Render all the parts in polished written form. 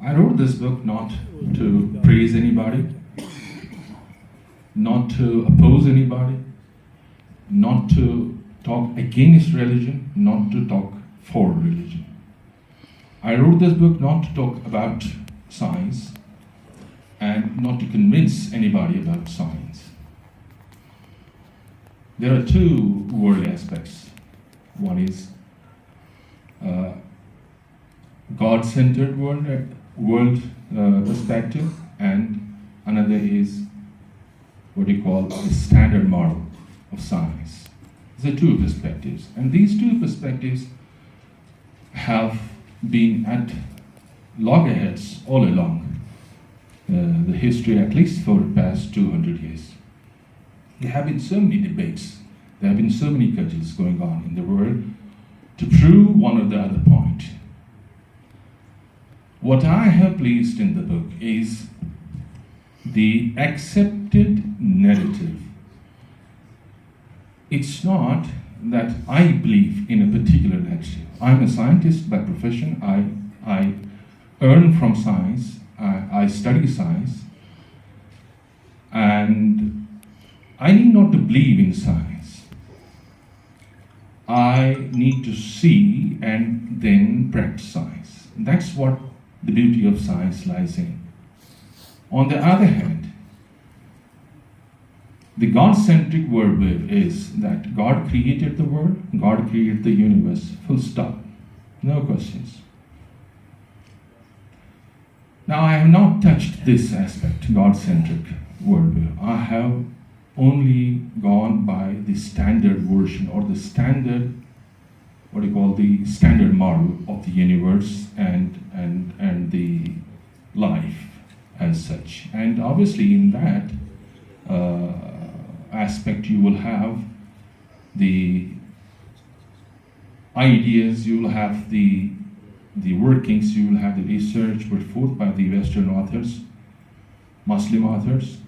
I wrote this book not to praise anybody, not to oppose anybody, not to talk against religion, not to talk for religion. I wrote this book not to talk about science and not to convince anybody about science. There are two world aspects. One is God-centered world perspective, and another is what you call the standard model of science. These are two perspectives, and these two perspectives have been at loggerheads all along the history, at least for the past 200 years. There have been so many debates, there have been so many cudgels going on in the world to prove one or the other point. What I have placed in the book is the accepted narrative. It's not that I believe in a particular narrative. I'm a scientist by profession. I earn from science. I study science. And I need not to believe in science. I need to see and then practice science. That's what the beauty of science lies in. On the other hand, the God-centric worldview is that God created the world, God created the universe, full stop, no questions. Now, I have not touched this aspect, God-centric worldview. I have only gone by the standard version or the standard, what you call the standard model of the universe and the life as such. And obviously in that aspect you will have the ideas, you will have the workings, you will have the research put forth by the Western authors, Muslim authors,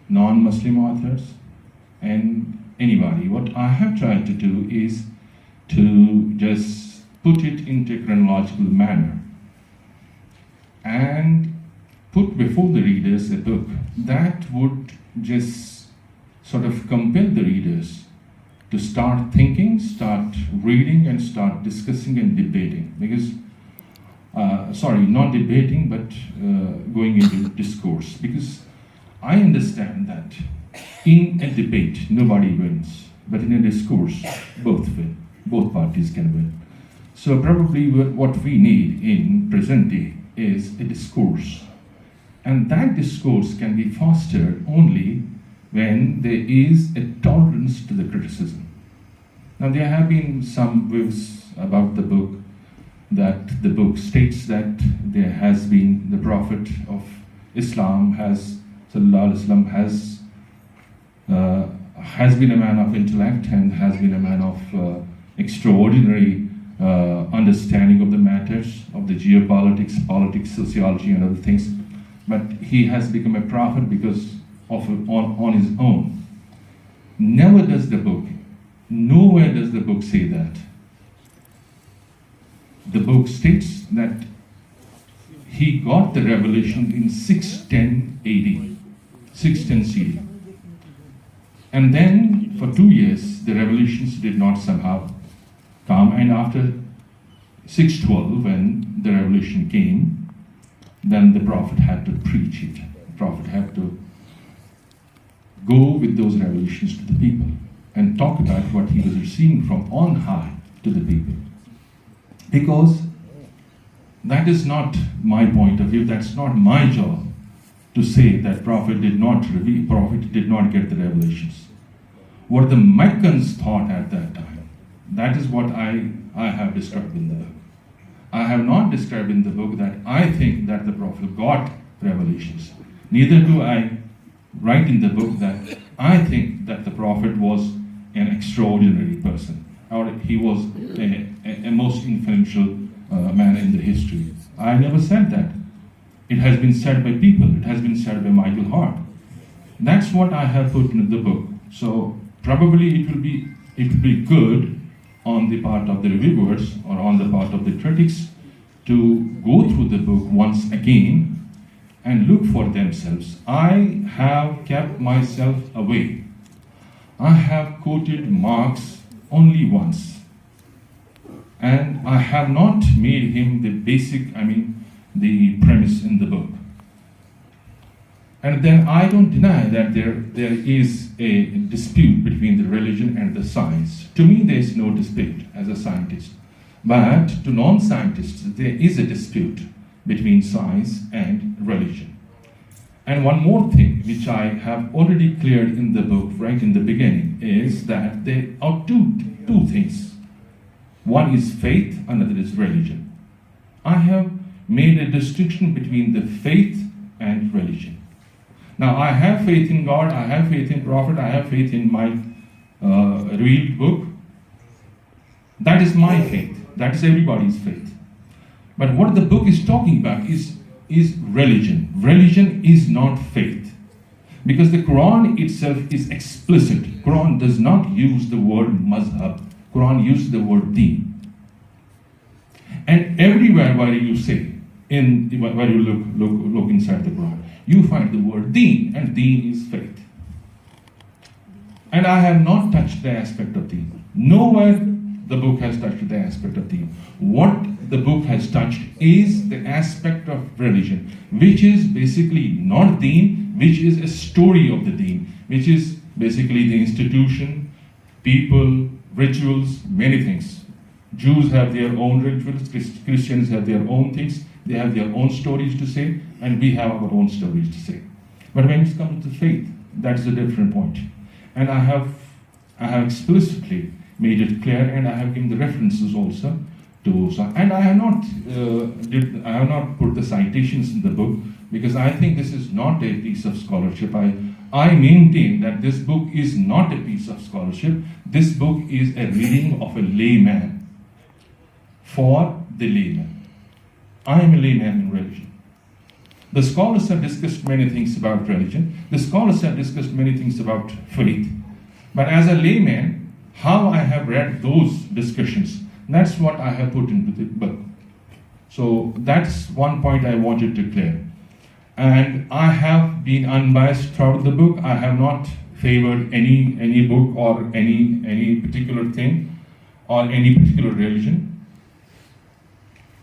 non-Muslim authors, and anybody. What I have tried to do is to just put it into a chronological manner and put before the readers a book that would just sort of compel the readers to start thinking, start reading, and start discussing and debating. Because, not debating, but going into discourse. Because I understand that in a debate, nobody wins, but in a discourse, both win. Both parties can win. So probably what we need in present day is a discourse. And that discourse can be fostered only when there is a tolerance to the criticism. Now, there have been some views about the book that the book states that there has been the Prophet of Islam Sallallahu Alaihi Wasallam has been a man of intellect and has been a man of extraordinary understanding of the matters of the geopolitics, politics, sociology, and other things. But he has become a prophet because of on his own. Nowhere does the book say that. The book states that he got the revelation in 610 AD, 610 CD. And then for 2 years, the revelations did not somehow come. And after 612, when the revelation came, then the Prophet had to preach it. The Prophet had to go with those revelations to the people and talk about what he was receiving from on high to the people. Because that is not my point of view, that's not my job to say that Prophet did not get the revelations. What the Meccans thought at that time, that is what I have described in the book. I have not described in the book that I think that the Prophet got revelations. Neither do I write in the book that I think that the Prophet was an extraordinary person, or he was a most influential man in the history. I never said that. It has been said by people. It has been said by Michael Hart. That's what I have put in the book. So probably it will be good on the part of the reviewers or on the part of the critics to go through the book once again and look for themselves. I have kept myself away. I have quoted Marx only once. And I have not made him the basic, the premise in the book. And then I don't deny that there is a dispute between the religion and the science. To me, there is no dispute as a scientist. But to non-scientists, there is a dispute between science and religion. And one more thing, which I have already cleared in the book right in the beginning, is that there are two things. One is faith, another is religion. I have made a distinction between the faith and religion. Now, I have faith in God, I have faith in Prophet, I have faith in my revealed book. That is my faith. That is everybody's faith. But what the book is talking about is religion. Religion is not faith. Because the Quran itself is explicit. Quran does not use the word mazhab. Quran uses the word deen. And everywhere where you say, where you look inside the Quran, you find the word deen, and deen is faith. And I have not touched the aspect of deen. Nowhere the book has touched the aspect of deen. What the book has touched is the aspect of religion, which is basically not deen, which is a story of the deen, which is basically the institution, people, rituals, many things. Jews have their own rituals, Christians have their own things, they have their own stories to say, and we have our own stories to say. But when it comes to faith, that's a different point. And I have explicitly made it clear, and I have given the references also to some, and I have not put the citations in the book, because I think this is not a piece of scholarship. I maintain that this book is not a piece of scholarship. This book is a reading of a layman for the layman. I am a layman in religion. The scholars have discussed many things about religion. The scholars have discussed many things about faith. But as a layman, how I have read those discussions, that's what I have put into the book. So that's one point I wanted to clear. And I have been unbiased throughout the book. I have not favored any book or any particular thing or any particular religion.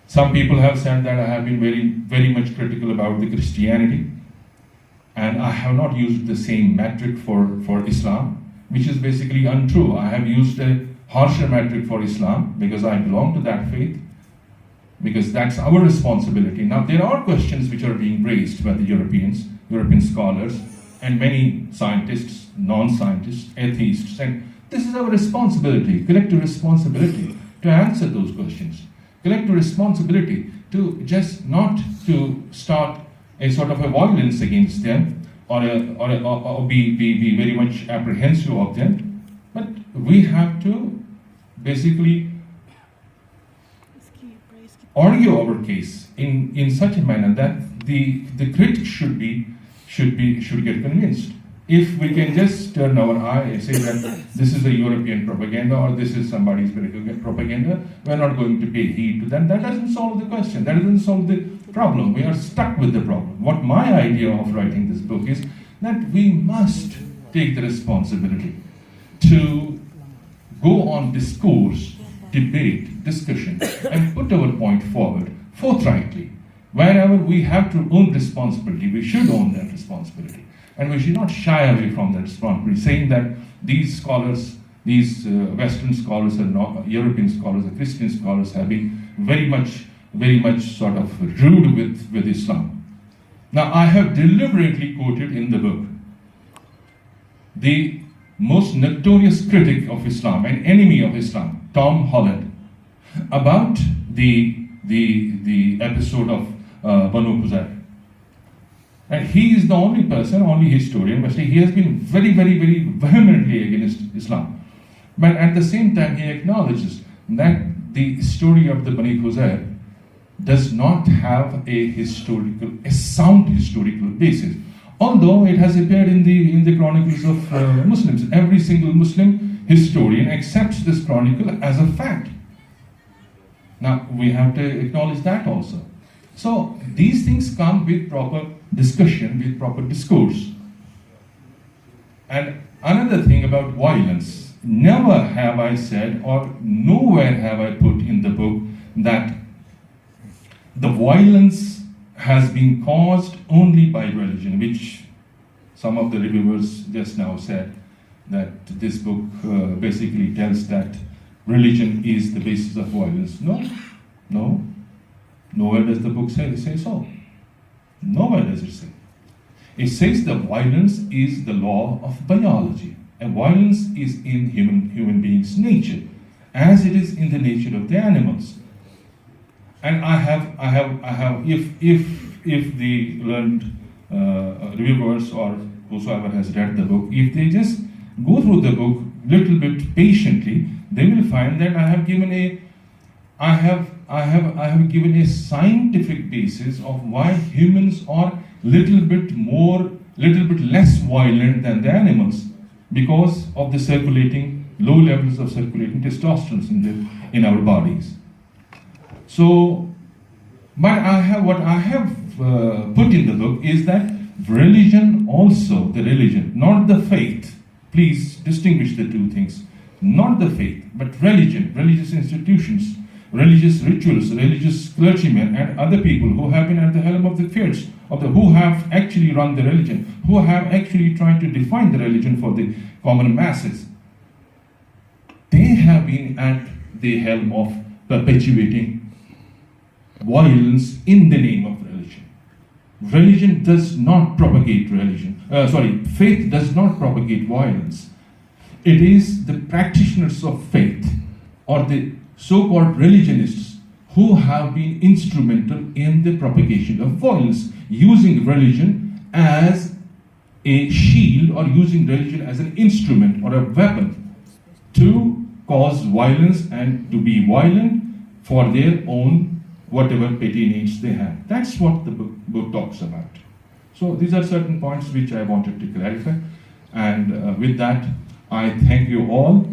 Some people have said that I have been very much critical about the Christianity, and I have not used the same metric for Islam, which is basically untrue. I have used a harsher metric for Islam because I belong to that faith, because that's our responsibility. Now, there are questions which are being raised by the European scholars, and many scientists, non-scientists, atheists, and this is our responsibility, collective responsibility, to answer those questions. Collective responsibility to just not to start a sort of a violence against them or be very much apprehensive of them, but we have to basically argue our case in such a manner that the critic should get convinced. If we can just turn our eye and say that this is a European propaganda or this is somebody's propaganda, we're not going to pay heed to them. That doesn't solve the question. That doesn't solve the problem. We are stuck with the problem. What my idea of writing this book is that we must take the responsibility to go on discourse, debate, discussion, and put our point forward forthrightly. Wherever we have to own responsibility, we should own that responsibility. And we should not shy away from that responsibility, saying that these scholars, these Western scholars and European scholars and Christian scholars have been very much sort of rude with Islam. Now, I have deliberately quoted in the book the most notorious critic of Islam, an enemy of Islam, Tom Holland, about the episode of Banu Quzayr. And he is the only person, only historian, but he has been very vehemently against Islam. But at the same time, he acknowledges that the story of the Bani Quzayr does not have a sound historical basis. Although it has appeared in the chronicles of Muslims. Every single Muslim historian accepts this chronicle as a fact. Now, we have to acknowledge that also. So, these things come with proper discussion, with proper discourse. And another thing about violence, never have I said, or nowhere have I put in the book, that the violence has been caused only by religion, which some of the reviewers just now said, that this book basically tells that religion is the basis of violence. No. Nowhere does the book say so. Nowhere does it say. It says the violence is the law of biology, and violence is in human beings' nature, as it is in the nature of the animals. And I have, if the learned reviewers or whosoever has read the book, if they just go through the book little bit patiently, they will find that I have given a scientific basis of why humans are little bit less violent than the animals, because of the low levels of circulating testosterone in our bodies. So, but what I have put in the book is that religion also, the religion, not the faith. Please distinguish the two things. Not the faith, but religion, religious institutions, religious rituals, religious clergymen and other people who have been at the helm of the affairs, who have actually run the religion, who have actually tried to define the religion for the common masses. They have been at the helm of perpetuating violence in the name of religion. Religion does not propagate faith does not propagate violence. It is the practitioners of faith, or the so-called religionists, who have been instrumental in the propagation of violence, using religion as a shield, or using religion as an instrument or a weapon to cause violence and to be violent for their own whatever petty needs they have. That's what the book talks about. So these are certain points which I wanted to clarify. And with that, I thank you all.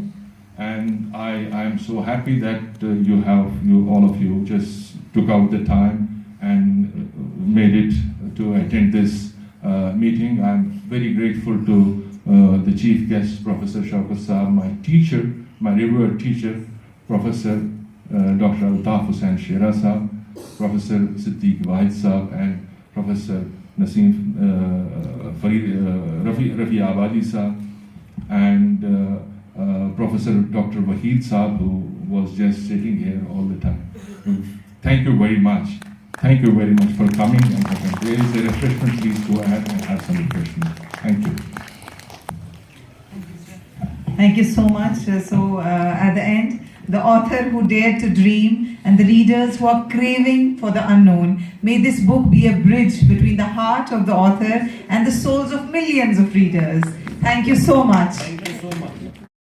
And I am so happy that all of you just took out the time and made it to attend this meeting. I'm very grateful to the chief guest, Professor Shaukat Saab, my teacher, my revered teacher, Professor Dr. Altaf Hussain Shera Saab, Professor Siddiq Wahid Saab, and Professor Naseem Rafi Abadi Saab, and Professor Dr. Wahid Saab, who was just sitting here all the time. Thank you very much. Thank you very much for coming. And there is a refreshment. Please go ahead and have some refreshment. Thank you. Thank you so much. So at the end, the author who dared to dream and the readers who are craving for the unknown, may this book be a bridge between the heart of the author and the souls of millions of readers. Thank you so much.